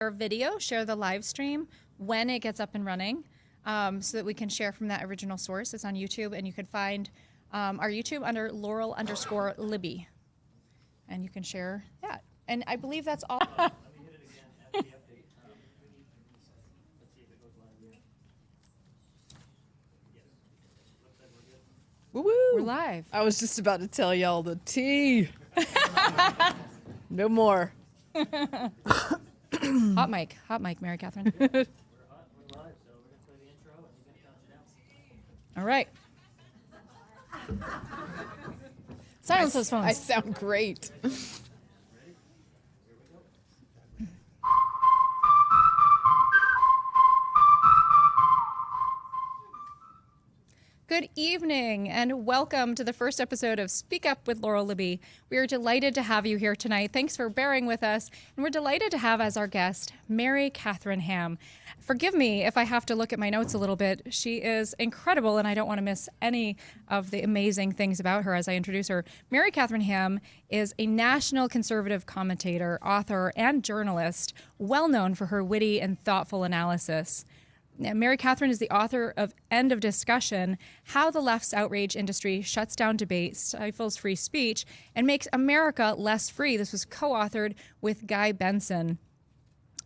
our video, share the live stream when it gets up and running, so that we can share from that original source. It's on YouTube, and you can find our YouTube under Laurel_Libby, and you can share that. And I believe that's all. Let me hit it again at the update. Let's see if it goes live yet. Yes. Looks like we're good. Woo-woo. We're live. I was just about to tell y'all the tea. No more. Hot mic, Mary Katharine. We're live, so we're going to play the intro and you're going to count it down. All right. Silence those phones. I sound great. Good evening and welcome to the first episode of Speak Up with Laurel Libby. We are delighted to have you here tonight. Thanks for bearing with us. And we're delighted to have as our guest, Mary Katharine Ham. Forgive me if I have to look at my notes a little bit. She is incredible and I don't want to miss any of the amazing things about her as I introduce her. Mary Katharine Ham is a national conservative commentator, author, and journalist, well known for her witty and thoughtful analysis. Mary Katharine is the author of End of Discussion, How the Left's Outrage Industry Shuts Down Debate, Stifles Free Speech, and Makes America Less Free. This was co-authored with Guy Benson.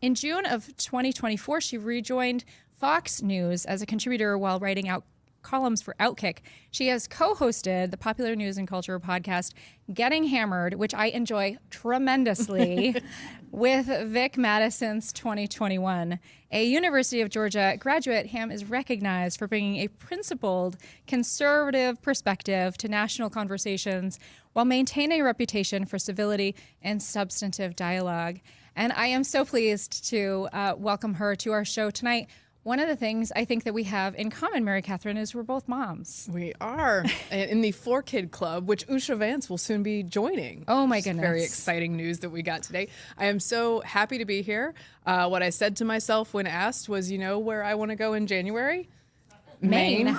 In June of 2024, she rejoined Fox News as a contributor while writing out columns for Outkick. She has co-hosted the popular news and culture podcast Getting Hammered, which I enjoy tremendously, with Vic Madison since 2021. A University of Georgia graduate, Ham is recognized for bringing a principled, conservative perspective to national conversations while maintaining a reputation for civility and substantive dialogue. And I am so pleased to welcome her to our show tonight. One of the things I think that we have in common, Mary Katharine, is we're both moms. We are in the 4-Kid Club, which Usha Vance will soon be joining. Oh my goodness. Very exciting news that we got today. I am so happy to be here. What I said to myself when asked was, you know where I want to go in January? Maine.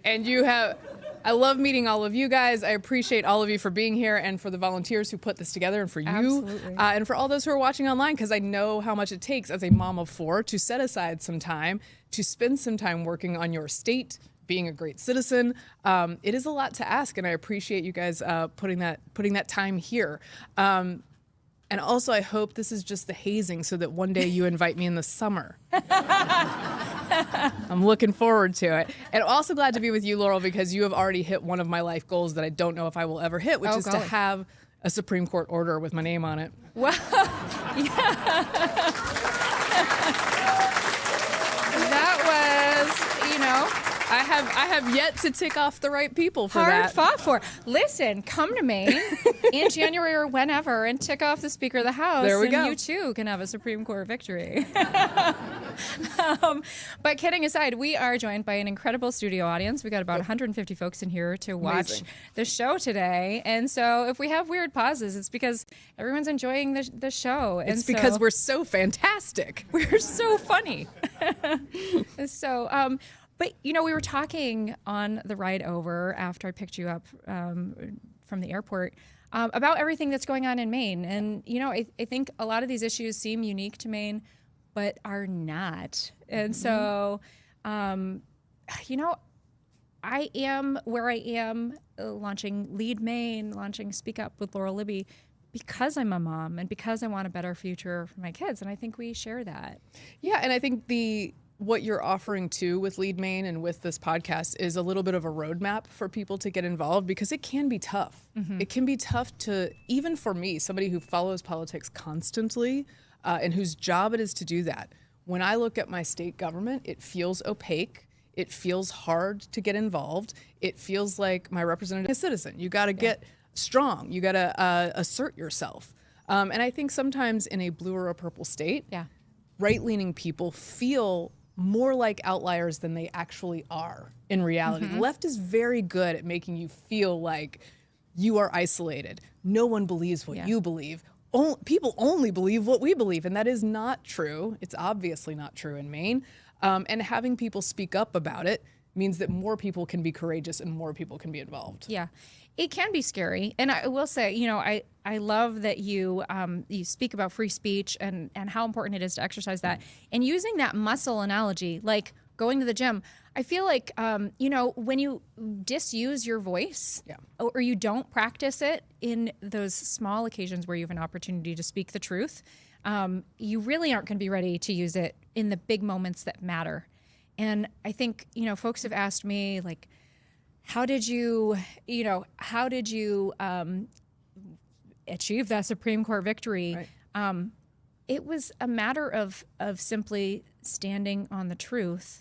And you have... I love meeting all of you guys. I appreciate all of you for being here and for the volunteers who put this together and for you and for all those who are watching online, because I know how much it takes as a mom of 4 to set aside some time, to spend some time working on your state, being a great citizen. It is a lot to ask, and I appreciate you guys putting that time here. And also, I hope this is just the hazing so that one day you invite me in the summer. I'm looking forward to it. And also glad to be with you, Laurel, because you have already hit one of my life goals that I don't know if I will ever hit, which is to have a Supreme Court order with my name on it. Well, yeah. That was, you know... I have yet to tick off the right people for hard that. fought for. Listen, come to Maine in January or whenever and tick off the Speaker of the House. There we go. And you too can have a Supreme Court victory. But kidding aside, we are joined by an incredible studio audience. We got about 150 folks in here to watch the show today. And so if we have weird pauses, it's because everyone's enjoying the show. And it's because we're so fantastic. We're so funny. So, but, you know, we were talking on the ride over after I picked you up from the airport about everything that's going on in Maine. And, you know, I think a lot of these issues seem unique to Maine, but are not. And so, you know, I am where I am launching Lead Maine, launching Speak Up with Laurel Libby, because I'm a mom and because I want a better future for my kids. And I think we share that. Yeah, and I think what you're offering too with Lead Maine and with this podcast is a little bit of a roadmap for people to get involved, because it can be tough. Mm-hmm. It can be tough to, even for me, somebody who follows politics constantly and whose job it is to do that. When I look at my state government, it feels opaque. It feels hard to get involved. It feels like my representative is a citizen. You got to get strong. You got to assert yourself. And I think sometimes in a blue or a purple state, right-leaning people feel more like outliers than they actually are in reality. Mm-hmm. The left is very good at making you feel like you are isolated. No one believes what you believe. People only believe what we believe, and that is not true. It's obviously not true in Maine. And having people speak up about it means that more people can be courageous and more people can be involved. Yeah. It can be scary. And I will say, I love that you speak about free speech and how important it is to exercise that. And using that muscle analogy, like going to the gym, I feel like, when you disuse your voice or you don't practice it in those small occasions where you have an opportunity to speak the truth, you really aren't going to be ready to use it in the big moments that matter. And I think, folks have asked me, like, how did you achieve that Supreme Court victory? Right. It was a matter of simply standing on the truth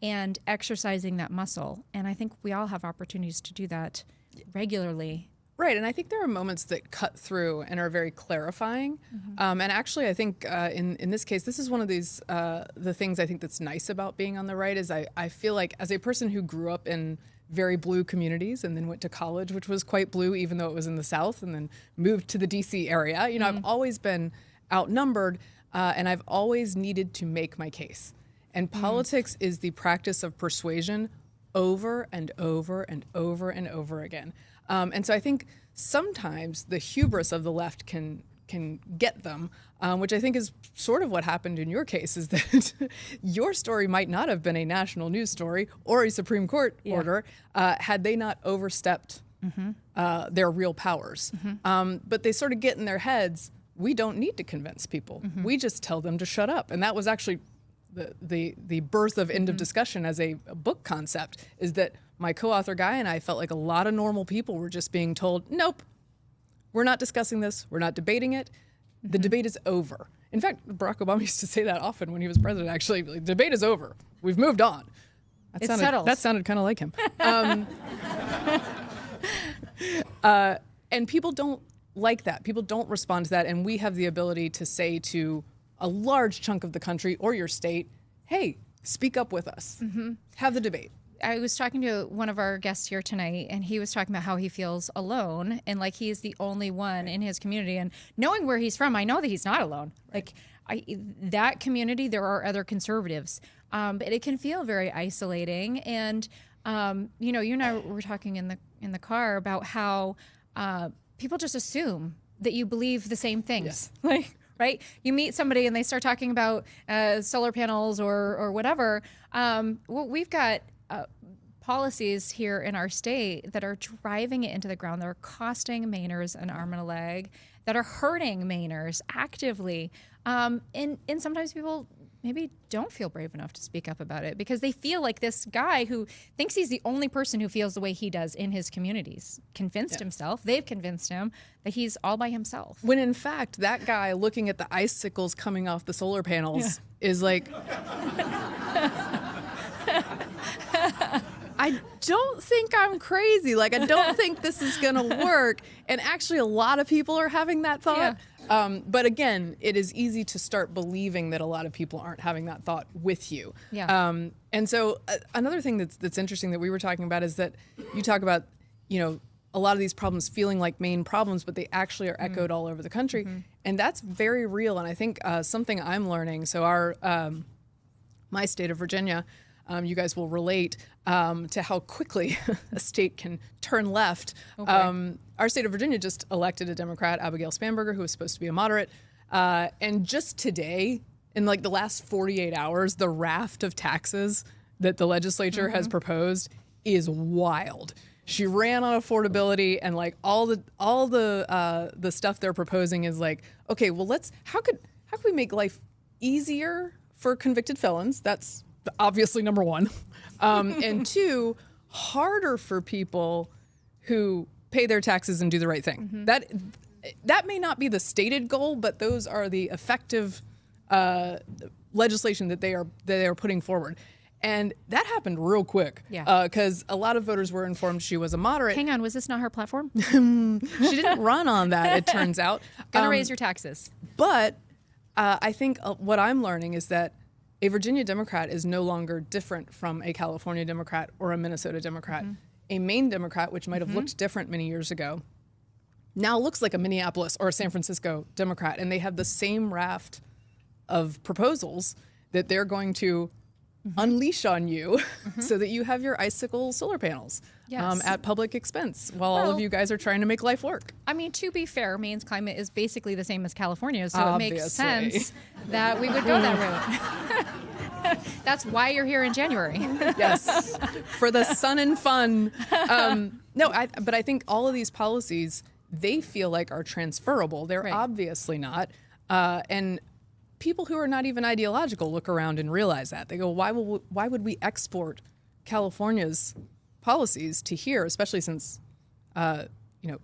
and exercising that muscle. And I think we all have opportunities to do that regularly. Right, and I think there are moments that cut through and are very clarifying. And actually, I think in this case, this is one of these, the things I think that's nice about being on the right is I feel like as a person who grew up in very blue communities and then went to college, which was quite blue, even though it was in the South, and then moved to the DC area, I've always been outnumbered and I've always needed to make my case. And politics is the practice of persuasion over and over and over and over again. And so I think sometimes the hubris of the left can get them, which I think is sort of what happened in your case, is that your story might not have been a national news story or a Supreme Court order had they not overstepped their real powers. But they sort of get in their heads, we don't need to convince people. We just tell them to shut up. And that was actually the birth of End of Discussion as a book concept, is that my co-author Guy and I felt like a lot of normal people were just being told, nope, we're not discussing this. We're not debating it. The debate is over. In fact, Barack Obama used to say that often when he was president, actually, like, debate is over. We've moved on. That sounded kind of like him. And people don't like that. People don't respond to that. And we have the ability to say to a large chunk of the country or your state, hey, speak up with us. Have the debate. I was talking to one of our guests here tonight, and he was talking about how he feels alone and like he's the only one in his community. And knowing where he's from, I know that he's not alone. Right. Like that community, there are other conservatives, but it can feel very isolating. And you and I were talking in the car about how people just assume that you believe the same things. Yeah. Like. Right? You meet somebody and they start talking about solar panels or whatever. We've got policies here in our state that are driving it into the ground. They're costing Mainers an arm and a leg, that are hurting Mainers actively. And sometimes people maybe don't feel brave enough to speak up about it because they feel like this guy who thinks he's the only person who feels the way he does in his communities convinced himself, they've convinced him that he's all by himself. When in fact, that guy looking at the icicles coming off the solar panels is like, I don't think I'm crazy. Like, I don't think this is going to work. And actually, a lot of people are having that thought. But again, it is easy to start believing that a lot of people aren't having that thought with you. And so another thing that's interesting that we were talking about is that you talk about, a lot of these problems feeling like Maine problems, but they actually are echoed all over the country. And that's very real. And I think something I'm learning, so my state of Virginia, you guys will relate to how quickly a state can turn left. Okay. Our state of Virginia just elected a Democrat, Abigail Spanberger, who was supposed to be a moderate. And just today, in like the last 48 hours, the raft of taxes that the legislature has proposed is wild. She ran on affordability, and like all the stuff they're proposing is like, okay, well, how could we make life easier for convicted felons? That's obviously number one. And two, harder for people who pay their taxes and do the right thing. That may not be the stated goal, but those are the effective legislation that they are putting forward. And that happened real quick. Because a lot of voters were informed she was a moderate. Hang on, was this not her platform? She didn't run on that, it turns out. Gonna raise your taxes. But I think what I'm learning is that a Virginia Democrat is no longer different from a California Democrat or a Minnesota Democrat. A Maine Democrat, which might have looked different many years ago, now looks like a Minneapolis or a San Francisco Democrat. And they have the same raft of proposals that they're going to unleash on you so that you have your icicle solar panels at public expense while all of you guys are trying to make life work. I mean, to be fair, Maine's climate is basically the same as California's, so it makes Obviously. sense that we would go that route. That's why you're here in January. Yes, for the sun and fun. But I think all of these policies, they feel like are transferable. They're obviously not. And people who are not even ideological look around and realize that. They go, why would we export California's policies to here, especially since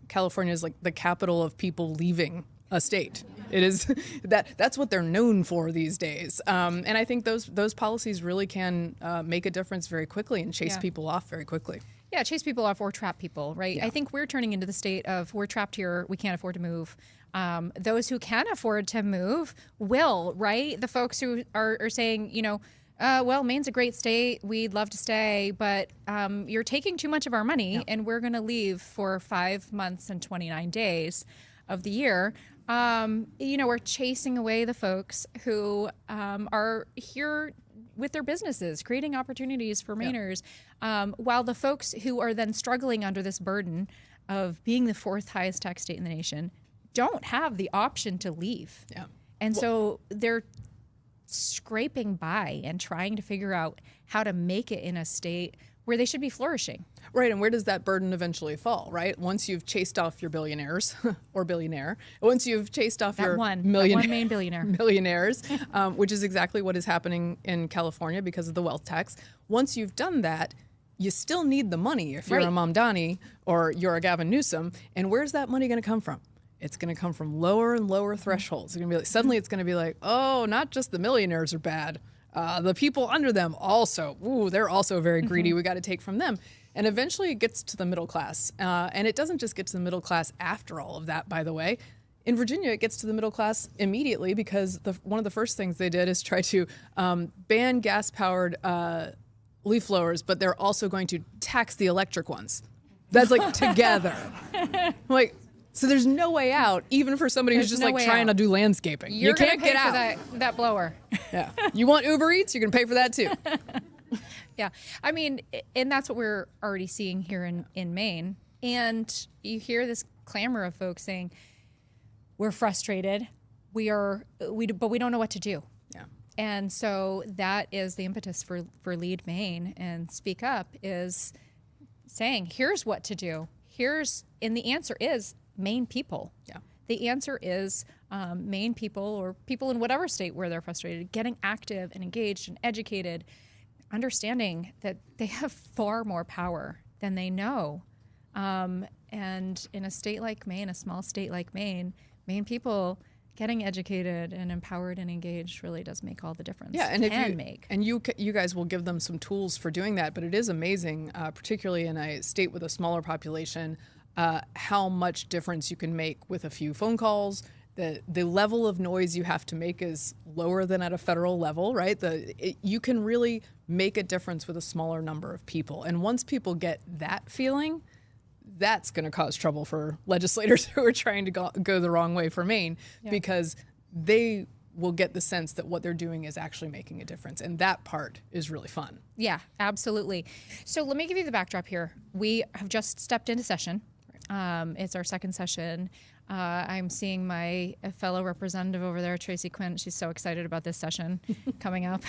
California is like the capital of people leaving a state. It is that's what they're known for these days. And I think those policies really can make a difference very quickly and chase people off very quickly. Yeah, chase people off or trap people, right? Yeah. I think we're turning into the state of we're trapped here, we can't afford to move. Those who can afford to move will, right? The folks who are saying, well, Maine's a great state, we'd love to stay, but you're taking too much of our money and we're going to leave for 5 months and 29 days of the year. We're chasing away the folks who are here with their businesses, creating opportunities for Mainers, while the folks who are then struggling under this burden of being the fourth highest tax state in the nation don't have the option to leave. Yeah. And so they're scraping by and trying to figure out how to make it in a state where they should be flourishing. Right, and where does that burden eventually fall, right? Once you've chased off your billionaires or billionaire, once you've chased off your one main billionaire. millionaires, which is exactly what is happening in California because of the wealth tax. Once you've done that, you still need the money if you're a Mamdani or you're a Gavin Newsom. And where's that money going to come from? It's going to come from lower and lower thresholds. It's going to be like, suddenly it's going to be like, oh, not just the millionaires are bad. The people under them also, they're also very greedy. We got to take from them. And eventually it gets to the middle class. And it doesn't just get to the middle class after all of that, by the way. In Virginia, it gets to the middle class immediately because one of the first things they did is try to ban gas-powered leaf blowers, but they're also going to tax the electric ones. That's like together. So there's no way out, even for somebody who's just trying to do landscaping. You can't get out. For that blower. Yeah. You want Uber Eats? You're going to pay for that too. Yeah. I mean, and that's what we're already seeing here in Maine. And you hear this clamor of folks saying, we're frustrated. But we don't know what to do. Yeah. And so that is the impetus for Lead Maine and Speak Up is saying, here's what to do. And the answer is Maine people. Yeah. The answer is Maine people or people in whatever state where they're frustrated, getting active and engaged and educated, understanding that they have far more power than they know. And in a state like Maine, a small state like Maine people getting educated and empowered and engaged really does make all the difference. Yeah, and you guys will give them some tools for doing that, but it is amazing, particularly in a state with a smaller population, how much difference you can make with a few phone calls. The level of noise you have to make is lower than at a federal level, right? You can really make a difference with a smaller number of people. And once people get that feeling, that's going to cause trouble for legislators who are trying to go the wrong way for Maine, because they will get the sense that what they're doing is actually making a difference. And that part is really fun. Yeah, absolutely. So let me give you the backdrop here. We have just stepped into session. It's our second session. I'm seeing my fellow representative over there, Tracy Quint. She's so excited about this session coming up,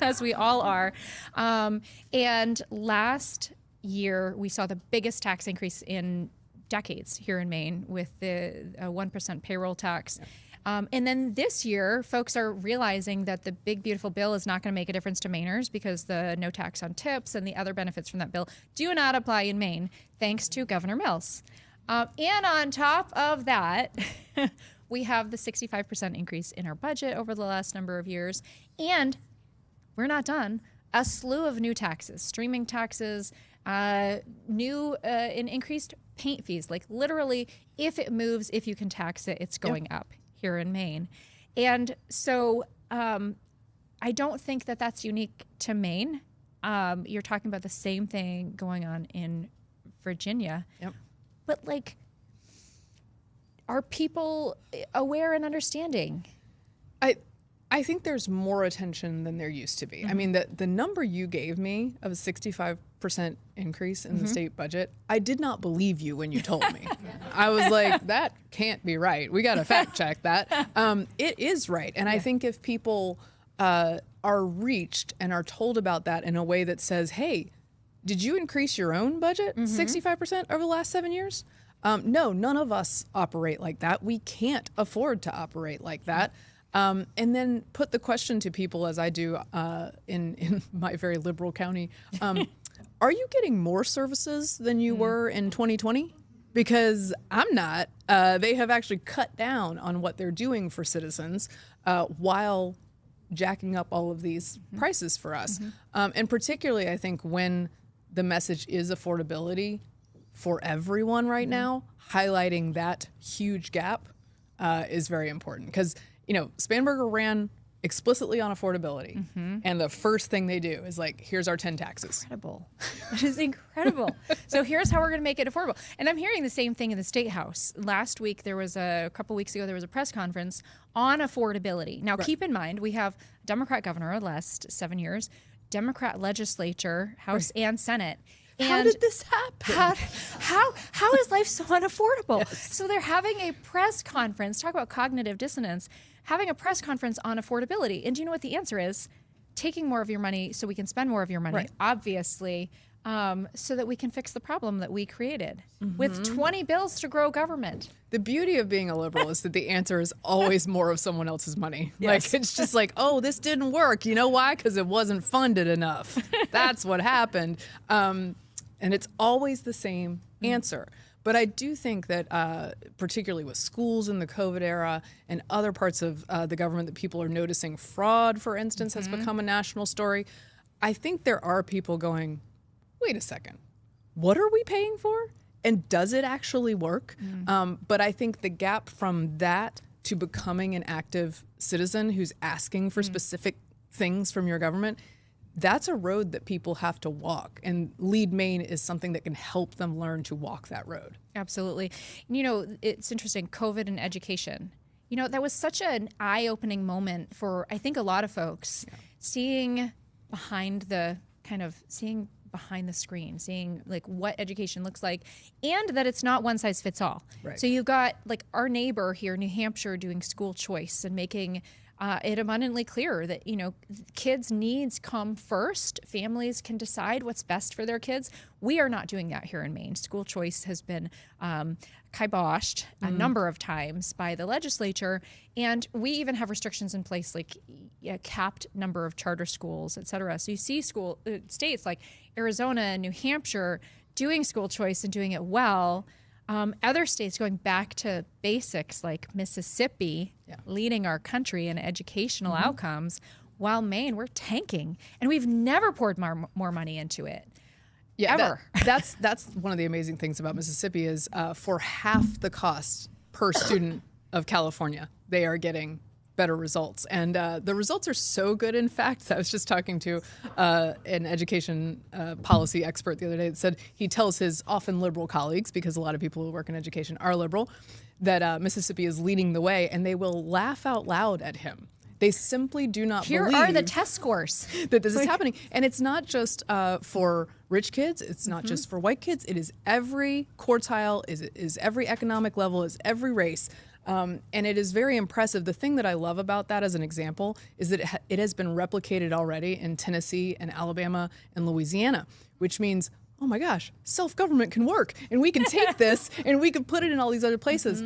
as we all are. And last year, we saw the biggest tax increase in decades here in Maine with the 1% payroll tax. And then this year, folks are realizing that the big, beautiful bill is not going to make a difference to Mainers because the no tax on tips and the other benefits from that bill do not apply in Maine, thanks to Governor Mills. And on top of that, we have the 65% increase in our budget over the last number of years. And we're not done. A slew of new taxes, streaming taxes, new and increased paint fees. Like literally, if it moves, if you can tax it, it's going up here in Maine. And so I don't think that that's unique to Maine. You're talking about the same thing going on in Virginia. Yep. But like, are people aware and understanding? I think there's more attention than there used to be. I mean, the number you gave me of a 65% increase in the state budget, I did not believe you when you told me. I was like, that can't be right. We got to fact check that. It is right. And I think if people are reached and are told about that in a way that says, hey, did you increase your own budget 65% over the last 7 years? No, none of us operate like that. We can't afford to operate like that. And then put the question to people, as I do in my very liberal county, are you getting more services than you were in 2020? Because I'm not. They have actually cut down on what they're doing for citizens while jacking up all of these prices for us. And particularly, I think, when the message is affordability for everyone right now, highlighting that huge gap is very important. Because Spanberger ran explicitly on affordability. And the first thing they do is like, here's our 10 taxes. Incredible. That is incredible. So here's how we're going to make it affordable. And I'm hearing the same thing in the State House. Last week, a couple weeks ago, there was a press conference on affordability. Now, keep in mind, we have a Democrat governor the last 7 years, Democrat legislature, House and Senate. How did this happen? How is life so unaffordable? So they're having a press conference, talk about cognitive dissonance, having a press conference on affordability. And do you know what the answer is? Taking more of your money so we can spend more of your money, obviously, so that we can fix the problem that we created with 20 bills to grow government. The beauty of being a liberal is that the answer is always more of someone else's money. Like, it's just like, oh, this didn't work. You know why? Because it wasn't funded enough. That's what happened. And it's always the same answer. But I do think that particularly with schools in the COVID era and other parts of the government that people are noticing, fraud, for instance, has become a national story. I think there are people going, wait a second, what are we paying for? And does it actually work? But I think the gap from that to becoming an active citizen who's asking for specific things from your government, that's a road that people have to walk. And Lead Maine is something that can help them learn to walk that road. Absolutely. It's interesting, COVID and education. That was such an eye-opening moment for, I think, a lot of folks, seeing behind the screen, seeing like what education looks like, and that it's not one size fits all. Right. So you've got like our neighbor here, New Hampshire, doing school choice and making it abundantly clear that, kids' needs come first. Families can decide what's best for their kids. We are not doing that here in Maine. School choice has been kiboshed a number of times by the legislature. And we even have restrictions in place, like a capped number of charter schools, et cetera. So you see states like Arizona and New Hampshire doing school choice and doing it well. Other states going back to basics, like Mississippi, leading our country in educational outcomes, while Maine, we're tanking. And we've never poured more money into it. Yeah, ever. That's one of the amazing things about Mississippi is for half the cost per student of California, they are getting better results. And the results are so good, in fact, I was just talking to an education policy expert the other day that said he tells his often liberal colleagues, because a lot of people who work in education are liberal, that Mississippi is leading the way, and they will laugh out loud at him. They simply do not believe. Here are the test scores. That this is happening. And it's not just for rich kids. It's not just for white kids. It is every quartile, is every economic level, is every race. And it is very impressive. The thing that I love about that as an example is that it has been replicated already in Tennessee and Alabama and Louisiana, which means, oh my gosh, self-government can work, and we can take this and we can put it in all these other places.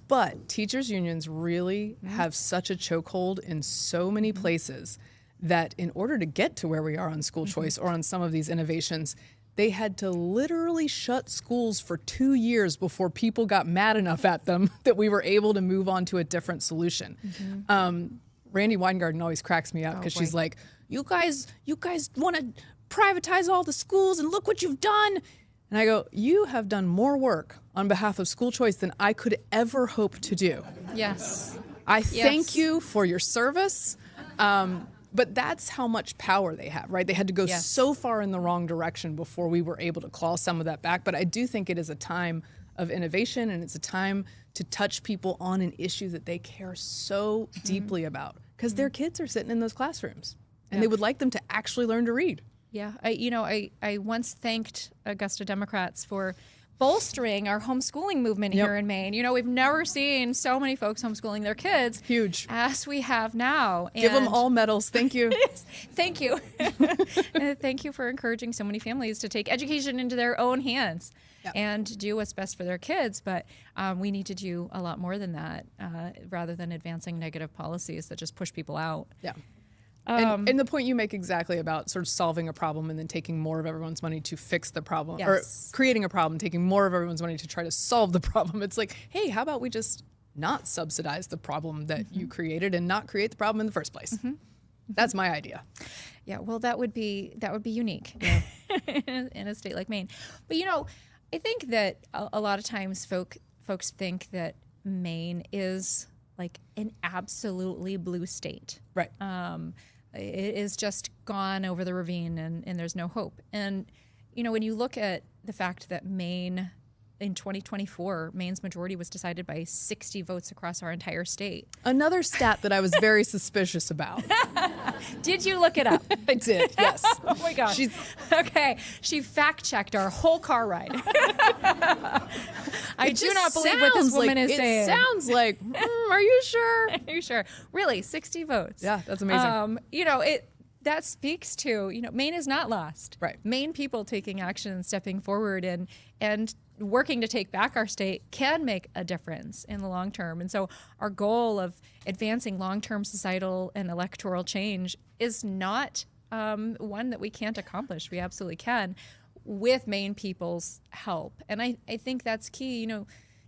But teachers' unions really have such a chokehold in so many places that in order to get to where we are on school choice or on some of these innovations, they had to literally shut schools for 2 years before people got mad enough at them that we were able to move on to a different solution. Randy Weingarten always cracks me up because she's like, you guys want to privatize all the schools and look what you've done. And I go, you have done more work on behalf of school choice than I could ever hope to do. Yes. I thank you for your service. But that's how much power they have, right? They had to go so far in the wrong direction before we were able to claw some of that back. But I do think it is a time of innovation, and it's a time to touch people on an issue that they care so deeply about. because their kids are sitting in those classrooms and they would like them to actually learn to read. Yeah, I once thanked Augusta Democrats for bolstering our homeschooling movement here in Maine. We've never seen so many folks homeschooling their kids. Huge. As we have now. Give them all medals. Thank you. Thank you. Thank you for encouraging so many families to take education into their own hands and do what's best for their kids. But we need to do a lot more than that rather than advancing negative policies that just push people out. Yeah. And the point you make exactly about sort of solving a problem and then taking more of everyone's money to fix the problem, or creating a problem, taking more of everyone's money to try to solve the problem. It's like, hey, how about we just not subsidize the problem that you created and not create the problem in the first place? That's my idea. Yeah, well, that would be unique in a state like Maine. But I think that a lot of times folks think that Maine is like an absolutely blue state. Right. It is just gone over the ravine and there's no hope. And, when you look at the fact that Maine, in 2024, Maine's majority was decided by 60 votes across our entire state. Another stat that I was very suspicious about. Did you look it up? I did, yes. Oh my gosh. Okay. She fact-checked our whole car ride. I do not believe what this woman is saying. It sounds like, are you sure? Are you sure? Really, 60 votes. Yeah, that's amazing. That speaks to, Maine is not lost. Right. Maine people taking action and stepping forward and working to take back our state can make a difference in the long term. And so our goal of advancing long-term societal and electoral change is not one that we can't accomplish. We absolutely can with Maine people's help. And I think that's key,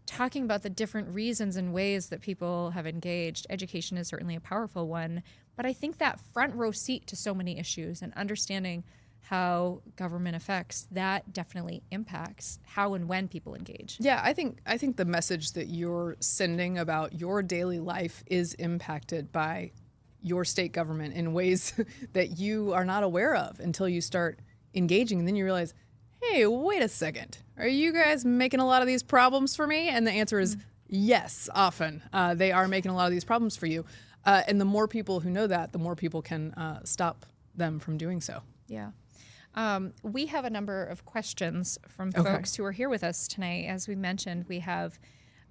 talking about the different reasons and ways that people have engaged. Education is certainly a powerful one, but I think that front row seat to so many issues and understanding how government affects, that definitely impacts how and when people engage. Yeah, I think the message that you're sending about your daily life is impacted by your state government in ways that you are not aware of until you start engaging, and then you realize, hey, wait a second, are you guys making a lot of these problems for me? And the answer is yes, often. They are making a lot of these problems for you. And the more people who know that, the more people can stop them from doing so. Yeah. We have a number of questions from folks who are here with us tonight. As we mentioned, we have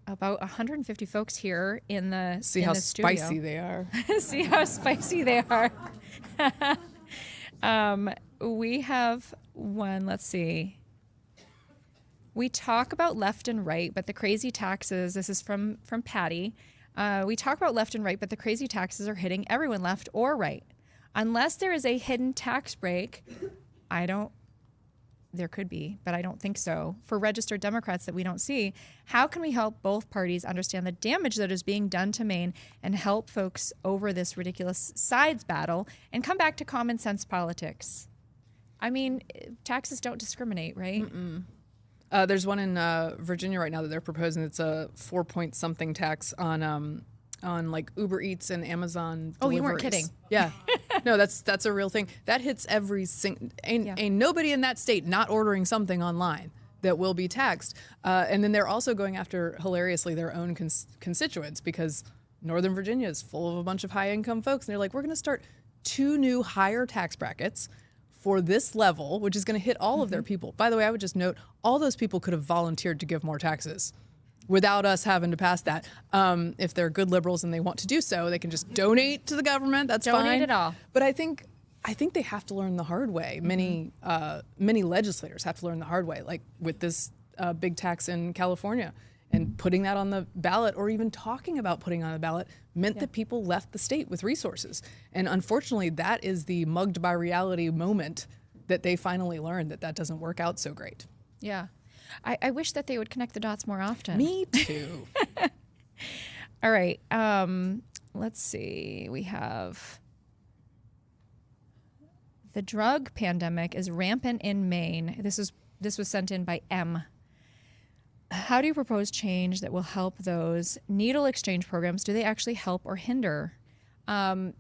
about 150 folks here in the studio. See how spicy they are. See how spicy they are. We have one, let's see. We talk about left and right, but the crazy taxes, this is from Patty. We talk about left and right, but the crazy taxes are hitting everyone left or right. Unless there is a hidden tax break, there could be, but I don't think so. For registered Democrats that we don't see, how can we help both parties understand the damage that is being done to Maine and help folks over this ridiculous sides battle and come back to common sense politics? I mean, taxes don't discriminate, right? There's one in Virginia right now that they're proposing. It's a 4-point-something tax on like Uber Eats and Amazon deliveries. Oh, you weren't kidding. Yeah. No, that's a real thing. That hits every ain't nobody in that state not ordering something online that will be taxed. And then they're also going after, hilariously, their own constituents, because Northern Virginia is full of a bunch of high-income folks. And they're like, we're going to start 2 new higher tax brackets for this level, which is going to hit all of their people. By the way, I would just note, all those people could have volunteered to give more taxes without us having to pass that. If they're good liberals and they want to do so, they can just donate to the government. That's fine. Donate it all. But I think they have to learn the hard way. Many legislators have to learn the hard way, like with this big tax in California. And putting that on the ballot, or even talking about putting on the ballot, meant that people left the state with resources. And unfortunately, that is the mugged by reality moment that they finally learned that doesn't work out so great. Yeah. I wish that they would connect the dots more often. Me too. All right. Let's see. We have the drug pandemic is rampant in Maine. This was sent in by M. How do you propose change that will help those needle exchange programs? Do they actually help or hinder?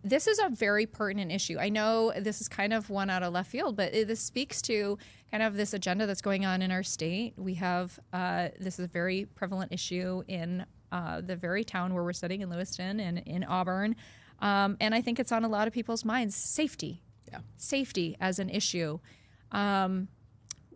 This is a very pertinent issue. I know this is kind of one out of left field, but this speaks to kind of this agenda that's going on in our state. We have, this is a very prevalent issue in the very town where we're sitting in Lewiston and in Auburn. And I think it's on a lot of people's minds, safety. Yeah. Safety as an issue.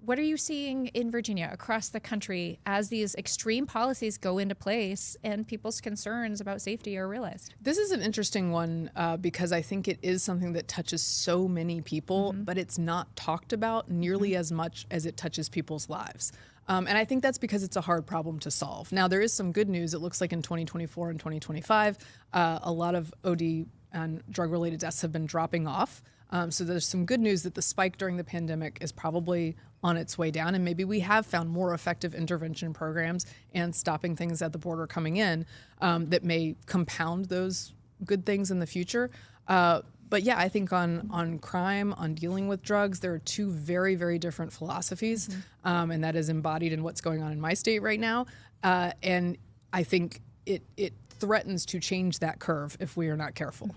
What are you seeing in Virginia, across the country, as these extreme policies go into place and people's concerns about safety are realized? This is an interesting one because I think it is something that touches so many people, but it's not talked about nearly as much as it touches people's lives. And I think that's because it's a hard problem to solve. Now, there is some good news. It looks like in 2024 and 2025, a lot of OD and drug-related deaths have been dropping off. So there's some good news that the spike during the pandemic is probably on its way down, and maybe we have found more effective intervention programs and stopping things at the border coming in that may compound those good things in the future. But yeah, I think on crime, on dealing with drugs, there are two very, very different philosophies, and that is embodied in what's going on in my state right now. And I think it threatens to change that curve if we are not careful.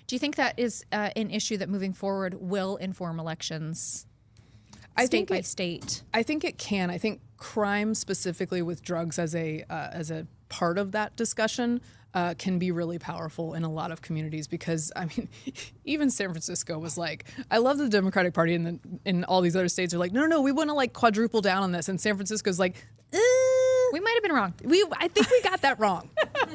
Do you think that is an issue that moving forward will inform elections state by state? I think it can. I think crime specifically with drugs as a part of that discussion can be really powerful in a lot of communities because, I mean, even San Francisco was like, I love the Democratic Party and in all these other states are like, no, we want to like quadruple down on this. And San Francisco's like, we might have been wrong. I think we got that wrong.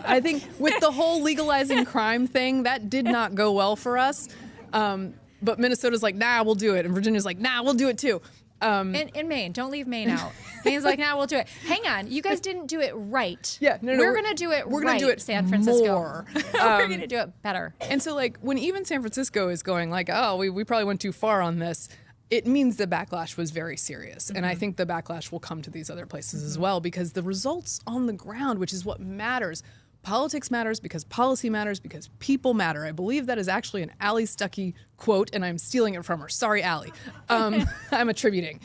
I think with the whole legalizing crime thing, that did not go well for us. But Minnesota's like, nah, we'll do it. And Virginia's like, nah, we'll do it too. In Maine, don't leave Maine out. Maine's like, nah, we'll do it. Hang on, you guys didn't do it right. Yeah, no, we're gonna do it. We're right, gonna do it San Francisco. more. We're gonna do it better. And so, like, when even San Francisco is going like, oh, we probably went too far on this, it means the backlash was very serious. And I think the backlash will come to these other places as well because the results on the ground, which is what matters. Politics matters because policy matters because people matter. I believe that is actually an Allie Stuckey quote, and I'm stealing it from her. Sorry, Allie. I'm attributing.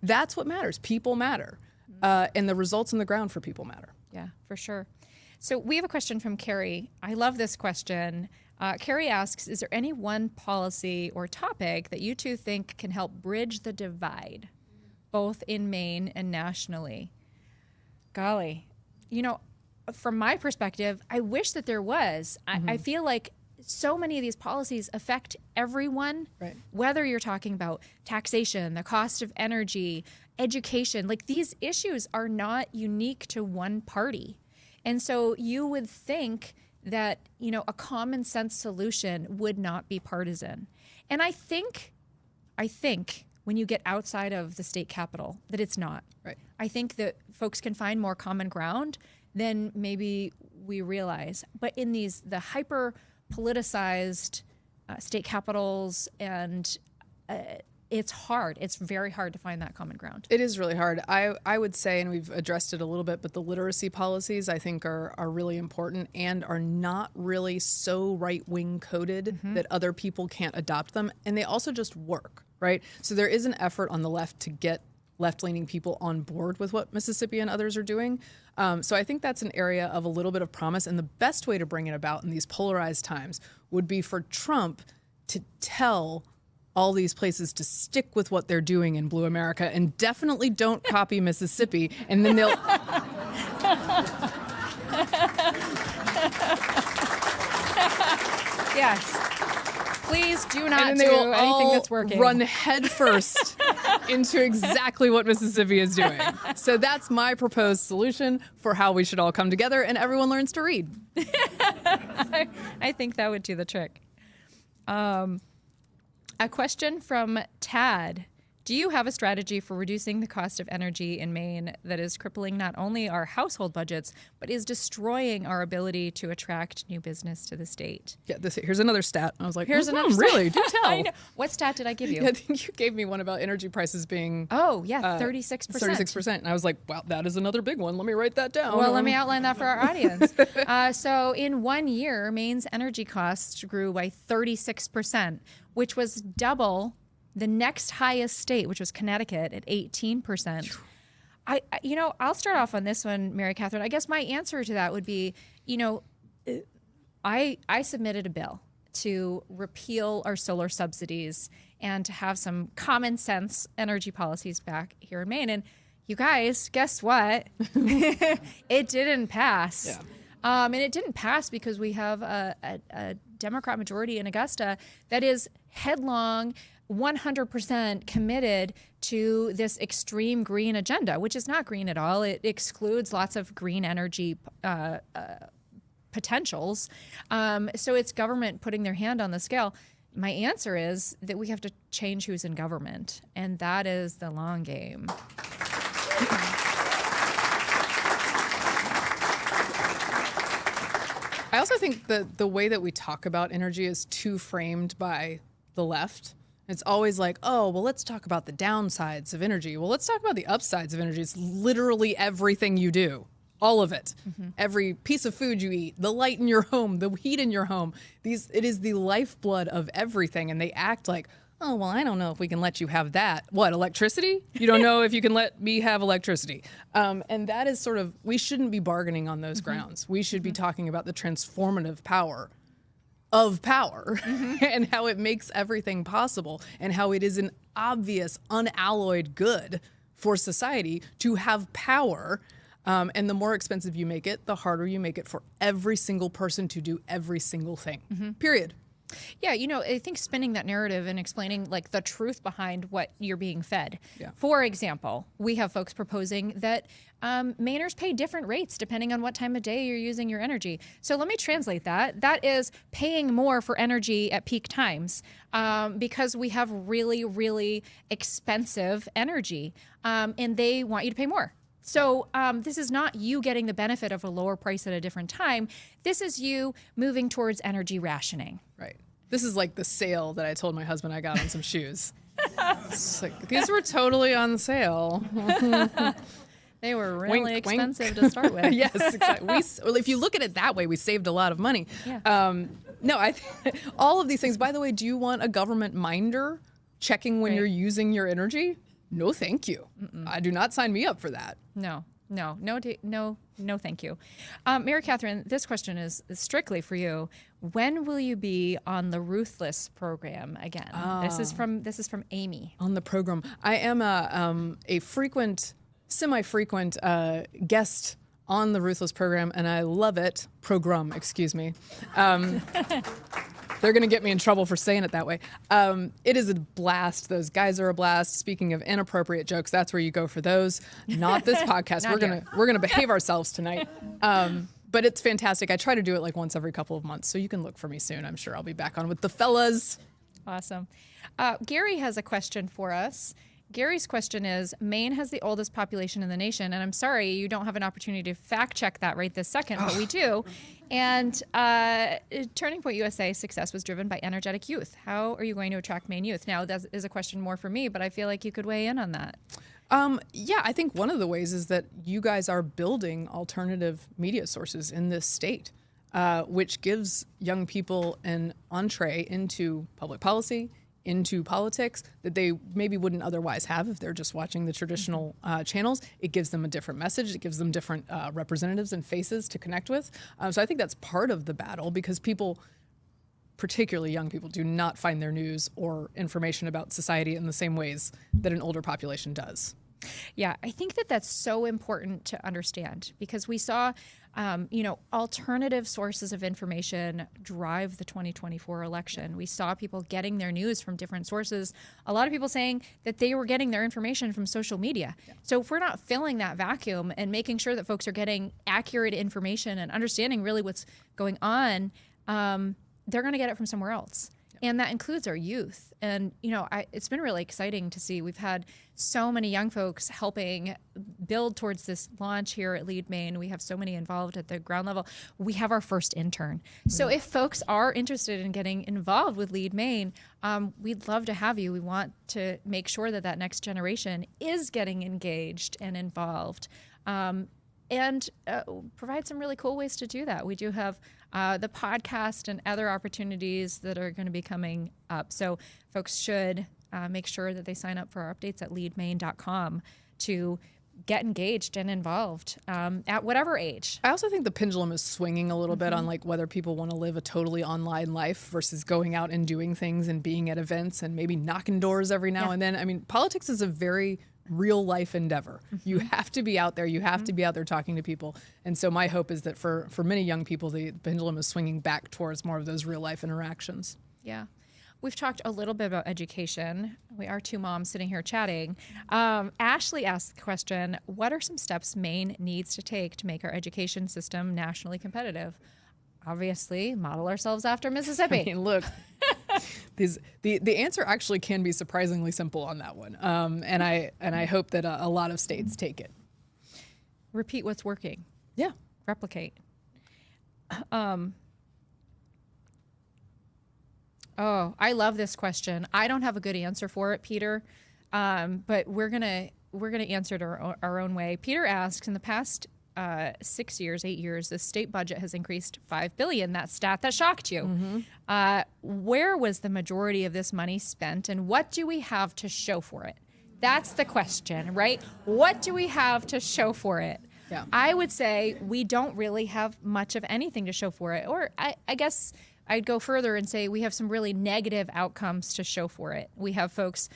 That's what matters. People matter. And the results on the ground for people matter. Yeah, for sure. So we have a question from Carrie. I love this question. Carrie asks, is there any one policy or topic that you two think can help bridge the divide, both in Maine and nationally? Golly, from my perspective, I wish that there was. I feel like so many of these policies affect everyone, right, whether you're talking about taxation, the cost of energy, education. Like, these issues are not unique to one party. And so you would think that, a common sense solution would not be partisan. And I think when you get outside of the state capitol that it's not. Right. I think that folks can find more common ground than maybe we realize. But in the hyper politicized state capitals, and it's hard. It's very hard to find that common ground. It is really hard. I would say, and we've addressed it a little bit, but the literacy policies I think are really important and are not really so right-wing coded that other people can't adopt them. And they also just work, right? So there is an effort on the left to get left-leaning people on board with what Mississippi and others are doing. So I think that's an area of a little bit of promise. And the best way to bring it about in these polarized times would be for Trump to tell all these places to stick with what they're doing in Blue America and definitely don't copy Mississippi. And then they'll... Yes. Please do not and do they will anything all that's working. run headfirst into exactly what Mississippi is doing. So that's my proposed solution for how we should all come together and everyone learns to read. I think that would do the trick. A question from Tad. Do you have a strategy for reducing the cost of energy in Maine that is crippling not only our household budgets, but is destroying our ability to attract new business to the state? Yeah, here's another stat. I was like, here's another stat. Really? Do tell. I know. What stat did I give you? Yeah, I think you gave me one about energy prices being... 36%. 36%. And I was like, wow, that is another big one. Let me write that down. Well, let me outline that for our audience. So in 1 year, Maine's energy costs grew by 36%, which was double the next highest state, which was Connecticut, at 18%. I'll start off on this one, Mary Catherine. I guess my answer to that would be, I submitted a bill to repeal our solar subsidies and to have some common sense energy policies back here in Maine. And, you guys, guess what? It didn't pass. Yeah. And it didn't pass because we have a Democrat majority in Augusta that is headlong, 100% committed to this extreme green agenda, which is not green at all. It excludes lots of green energy potentials. So it's government putting their hand on the scale. My answer is that we have to change who's in government, and that is the long game. I also think that the way that we talk about energy is too framed by the left. It's always like, oh, well, let's talk about the downsides of energy. Well, let's talk about the upsides of energy. It's literally everything you do, all of it. Every piece of food you eat, the light in your home, the heat in your home. It is the lifeblood of everything. And they act like, oh, well, I don't know if we can let you have that. What, electricity? You don't know if you can let me have electricity. And that is sort of, we shouldn't be bargaining on those grounds. We should be talking about the transformative power of power and how it makes everything possible and how it is an obvious, unalloyed good for society to have power. And the more expensive you make it, the harder you make it for every single person to do every single thing, period. Yeah, I think spinning that narrative and explaining like the truth behind what you're being fed. Yeah. For example, we have folks proposing that Mainers pay different rates depending on what time of day you're using your energy. So let me translate that. That is paying more for energy at peak times because we have really, really expensive energy and they want you to pay more. So this is not you getting the benefit of a lower price at a different time. This is you moving towards energy rationing. Right. This is like the sale that I told my husband I got on some shoes. It's like, these were totally on sale. They were really Wink, wink. expensive to start with. Yes, exactly. Well, if you look at it that way, we saved a lot of money. Yeah. No, all of these things. By the way, do you want a government minder checking when you're using your energy? No, thank you. I do not sign me up for that. No, thank you. Mary Katharine, this question is strictly for you. When will you be on the Ruthless program again? This is from Amy. On the program, I am a semi-frequent guest on the Ruthless program, and I love it. Program, excuse me. They're going to get me in trouble for saying it that way. It is a blast. Those guys are a blast. Speaking of inappropriate jokes, that's where you go for those. Not this podcast. We're gonna behave ourselves tonight. But it's fantastic. I try to do it like once every couple of months, so you can look for me soon. I'm sure I'll be back on with the fellas. Awesome. Gary has a question for us. Gary's question is, Maine has the oldest population in the nation, and I'm sorry you don't have an opportunity to fact check that right this second, but we do. And Turning Point USA success was driven by energetic youth. How are you going to attract Maine youth? Now, that is a question more for me, but I feel like you could weigh in on that. Yeah, I think one of the ways is that you guys are building alternative media sources in this state, which gives young people an entree into public policy, into politics that they maybe wouldn't otherwise have if they're just watching the traditional channels. It gives them a different message. It gives them different representatives and faces to connect with. So I think that's part of the battle because people, particularly young people, do not find their news or information about society in the same ways that an older population does. Yeah, I think that that's so important to understand because we saw, alternative sources of information drive the 2024 election. We saw people getting their news from different sources. A lot of people saying that they were getting their information from social media. Yeah. So if we're not filling that vacuum and making sure that folks are getting accurate information and understanding really what's going on, they're going to get it from somewhere else. And that includes our youth. And, it's been really exciting to see. We've had so many young folks helping build towards this launch here at Lead Maine. We have so many involved at the ground level. We have our first intern. So if folks are interested in getting involved with Lead Maine, we'd love to have you. We want to make sure that that next generation is getting engaged and involved. And provide some really cool ways to do that. We do have the podcast and other opportunities that are going to be coming up. So folks should make sure that they sign up for our updates at leadmaine.com to get engaged and involved at whatever age. I also think the pendulum is swinging a little bit on like whether people want to live a totally online life versus going out and doing things and being at events and maybe knocking doors every now and then. I mean, politics is a very real life endeavor. You have to be out there. You have to be out there talking to people. And so my hope is that for many young people, the pendulum is swinging back towards more of those real life interactions. Yeah. We've talked a little bit about education. We are two moms sitting here chatting. Ashley asked the question, what are some steps Maine needs to take to make our education system nationally competitive? Obviously, model ourselves after Mississippi. I mean, look, the answer actually can be surprisingly simple on that one. And I hope that a lot of states take it. Repeat what's working. Yeah. Replicate. Oh, I love this question. I don't have a good answer for it, Peter, but we're gonna answer it our own way. Peter asks, in the past 8 years, the state budget has increased $5 billion. That stat that shocked you. Where was the majority of this money spent, and what do we have to show for it? That's the question, right? What do we have to show for it? Yeah. I would say we don't really have much of anything to show for it, or I guess I'd go further and say we have some really negative outcomes to show for it. We have folks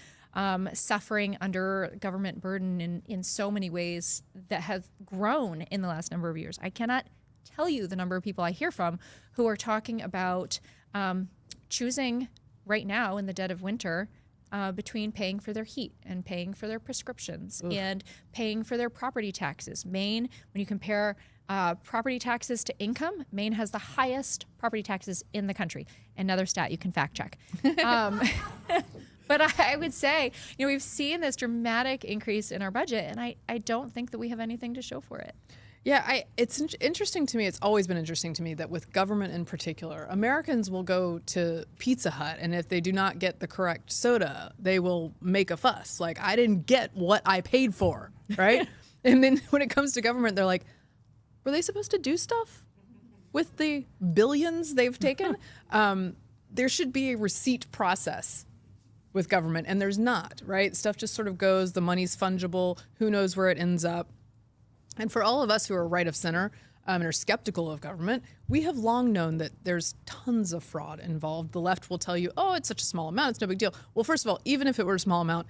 suffering under government burden in so many ways that have grown in the last number of years. I cannot tell you the number of people I hear from who are talking about choosing right now in the dead of winter between paying for their heat and paying for their prescriptions and paying for their property taxes. Maine, when you compare property taxes to income, Maine has the highest property taxes in the country. Another stat you can fact check. But I would say, we've seen this dramatic increase in our budget, and I don't think that we have anything to show for it. Yeah, it's interesting to me. It's always been interesting to me that with government in particular, Americans will go to Pizza Hut, and if they do not get the correct soda, they will make a fuss. Like, I didn't get what I paid for, right? And then when it comes to government, they're like, were they supposed to do stuff with the billions they've taken? There should be a receipt process with government, and there's not, right? Stuff just sort of goes, the money's fungible, who knows where it ends up. And for all of us who are right of center and are skeptical of government, we have long known that there's tons of fraud involved. The left will tell you, oh, it's such a small amount, it's no big deal. Well, first of all, even if it were a small amount,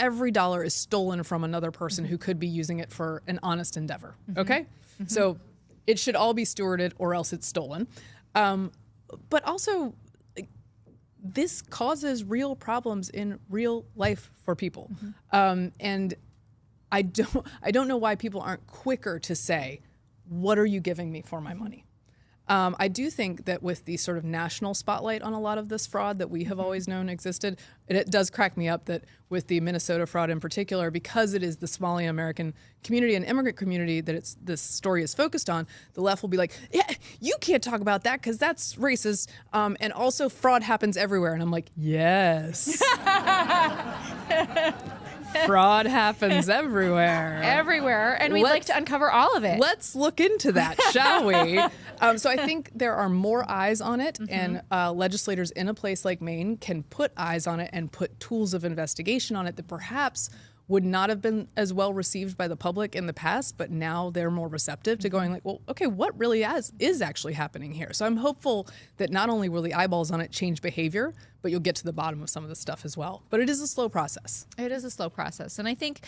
every dollar is stolen from another person who could be using it for an honest endeavor, okay? So it should all be stewarded or else it's stolen. But also, this causes real problems in real life for people. And I don't know why people aren't quicker to say, what are you giving me for my money? I do think that with the sort of national spotlight on a lot of this fraud that we have always known existed, it does crack me up that with the Minnesota fraud in particular, because it is the Somali American community and immigrant community that this story is focused on, the left will be like, yeah, you can't talk about that because that's racist. And also fraud happens everywhere. And I'm like, yes. Fraud happens everywhere. Everywhere. And we'd like to uncover all of it. Let's look into that, shall we? So I think there are more eyes on it, and legislators in a place like Maine can put eyes on it and put tools of investigation on it that perhaps would not have been as well received by the public in the past, but now they're more receptive to going like, well, okay, what really is actually happening here? So I'm hopeful that not only will the eyeballs on it change behavior, but you'll get to the bottom of some of this stuff as well. But it is a slow process. It is a slow process. And I think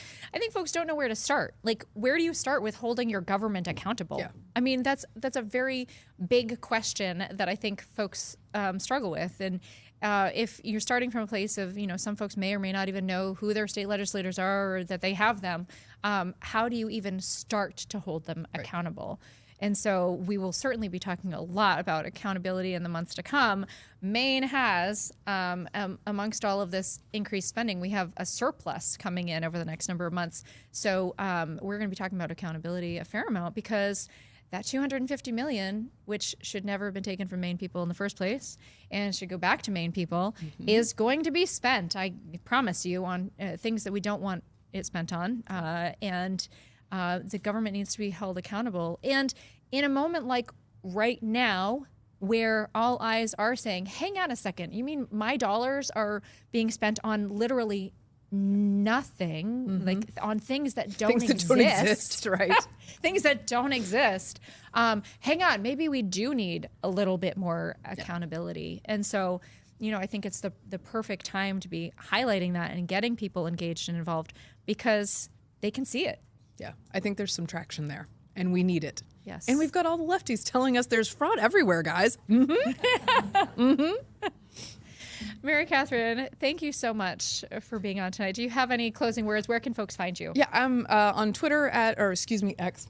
folks don't know where to start. Like, where do you start with holding your government accountable? Yeah. I mean, that's a very big question that I think folks struggle with. And if you're starting from a place of, some folks may or may not even know who their state legislators are or that they have them, how do you even start to hold them accountable? And so we will certainly be talking a lot about accountability in the months to come. Maine has, amongst all of this increased spending, we have a surplus coming in over the next number of months. So we're going to be talking about accountability a fair amount, because that $250 million, which should never have been taken from Maine people in the first place and should go back to Maine people, is going to be spent, I promise you, on things that we don't want it spent on. And the government needs to be held accountable. And in a moment like right now, where all eyes are saying, hang on a second, you mean my dollars are being spent on literally nothing, like on things that don't exist, right? Things that don't exist. Hang on, maybe we do need a little bit more accountability. And so, I think it's the perfect time to be highlighting that and getting people engaged and involved. because they can see it. Yeah, I think there's some traction there, and we need it. Yes. And we've got all the lefties telling us there's fraud everywhere, guys. Mary Katharine, thank you so much for being on tonight. Do you have any closing words? Where can folks find you? Yeah, I'm on Twitter X.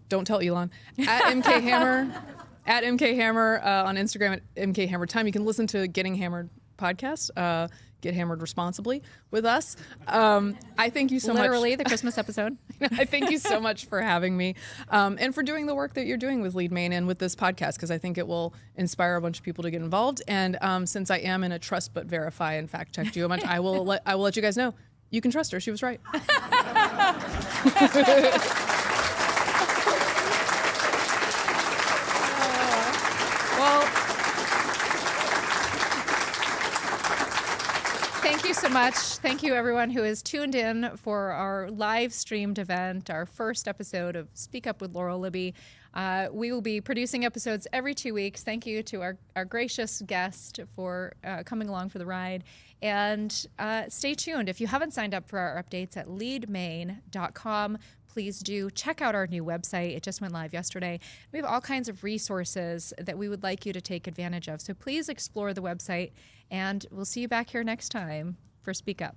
Don't tell Elon. At MK Hammer. At MK Hammer. On Instagram at MK Hammer Time. You can listen to Getting Hammered podcast. Get hammered responsibly with us. I thank you so much. Literally the Christmas episode. I thank you so much for having me and for doing the work that you're doing with Lead Maine and with this podcast, because I think it will inspire a bunch of people to get involved. And since I am in a trust but verify and fact check you a bunch, I will let you guys know you can trust her. She was right. Well, thank you so much. Thank you, everyone who has tuned in for our live streamed event, our first episode of Speak Up with Laurel Libby. We will be producing episodes every 2 weeks. Thank you to our gracious guest for coming along for the ride. And stay tuned. If you haven't signed up for our updates at leadmaine.com, please do check out our new website. It just went live yesterday. We have all kinds of resources that we would like you to take advantage of. So please explore the website, and we'll see you back here next time for Speak Up.